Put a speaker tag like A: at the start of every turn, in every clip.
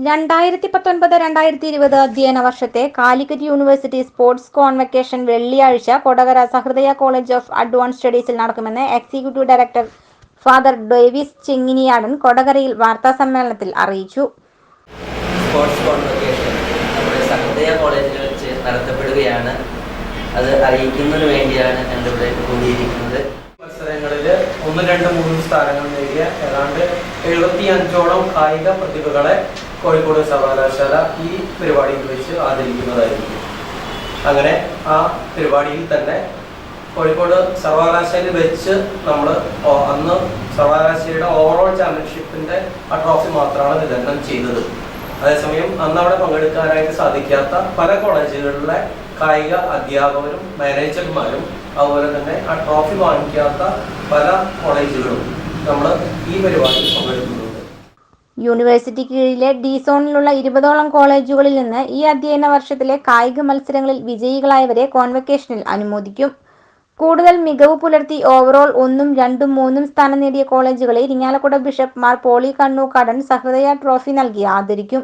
A: 2019-2020 അധ്യയന വർഷത്തെ Calicut university sports convocation വെള്ളിയാഴ്ച Kodakara Sahrudaya college of advanced സ്റ്റഡീസിൽ നടക്കുമെന്ന് executive director father Davis Chenginiyadan കൊടകരയിൽ വാർത്താസമ്മേളനത്തിൽ അറിയിച്ചു.
B: സ്പോർട്സ് കോൺവെക്കേഷൻ നമ്മുടെ സഹൃദയ കോളേജിൽ വെച്ച് നടത്തപ്പെടുകയാണ്. അത് അറിയിക്കുന്നതിന് വേണ്ടിയാണ് ഞങ്ങളിവിടെ കൂടിയിരിക്കുന്നത്.
C: മത്സരങ്ങളിൽ 1, 2, 3 സ്ഥാനങ്ങൾ നേടിയ ഏതാണ്ട് 75ഓളം കായിക പ്രതിഭകളെ കോഴിക്കോട് സർവകലാശാല ഈ പരിപാടിയിൽ വെച്ച് ആദരിക്കുന്നതായിരിക്കും. അങ്ങനെ ആ പരിപാടിയിൽ തന്നെ കോഴിക്കോട് സർവകലാശാലയിൽ വെച്ച് നമ്മൾ അന്ന് സർവകലാശാലയുടെ ഓവറോൾ ചാമ്പ്യൻഷിപ്പിൻ്റെ ആ ട്രോഫി മാത്രമാണ് വിതരണം ചെയ്തത്. അതേസമയം അന്ന് അവിടെ പങ്കെടുക്കാനായിട്ട് സാധിക്കാത്ത പല കോളേജുകളിലെ കായിക അധ്യാപകരും മാനേജർമാരും അതുപോലെ തന്നെ ആ ട്രോഫി വാങ്ങിക്കാത്ത പല കോളേജുകളും നമ്മൾ ഈ പരിപാടിയിൽ പങ്കെടുക്കുന്നുണ്ട്.
A: യൂണിവേഴ്സിറ്റി കീഴിലെ ഡി സോണിലുള്ള 20ഓളം കോളേജുകളിൽ നിന്ന് ഈ അധ്യയന വർഷത്തിലെ കായിക മത്സരങ്ങളിൽ വിജയികളായവരെ കോൺവെക്കേഷനിൽ അനുമോദിക്കും. കൂടുതൽ മികവ് പുലർത്തി ഓവറോൾ 1, 2, 3 സ്ഥാനം നേടിയ കോളേജുകളെ ഇരിങ്ങാലക്കുട ബിഷപ്പ് മാർ പോളി കണ്ണൂക്കാടൻ സഹൃദയ ട്രോഫി നൽകി ആദരിക്കും.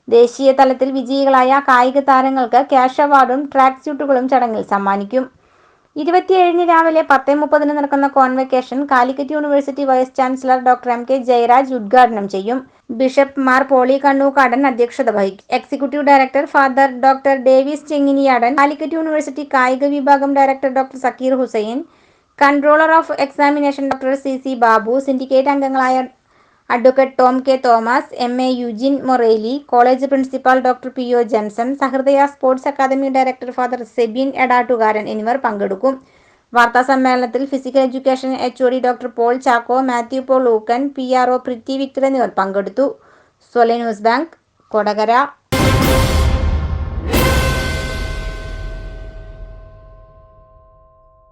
A: ദേശീയ തലത്തിൽ വിജയികളായ കായിക താരങ്ങൾക്ക് ക്യാഷ് അവാർഡും ട്രാക്ക് സ്യൂട്ടുകളും ചടങ്ങിൽ സമ്മാനിക്കും. 27 രാവിലെ 10:30 നടക്കുന്ന convocation Calicut university vice chancellor doctor MK Jayaraj ഉദ്ഘാടനം ചെയ്യും. ബിഷപ്പ് മാർ പോളി കണ്ണൂക്കാടൻ അധ്യക്ഷത വഹിക്കും. Executive director father doctor Davis Chenginiyadan, Calicut university കായിക വിഭാഗം director doctor Zakir Hussain, controller of examination doctor CC Babu, syndicate അംഗങ്ങളായ advocate Tom K Thomas, MA Eugene Moreli, college principal doctor PO Jenson, Sahrudaya sports academy director father Sebin Edattukaran എന്നിവർ പങ്കെടുക്കും. വാർത്താസമ്മേളനത്തിൽ physical education HOD doctor Paul Chacko, Mathew Paul Ookken, PRO Pritty Victor എന്നിവർ പങ്കെടുത്തു. Swala news bank, Kodakara.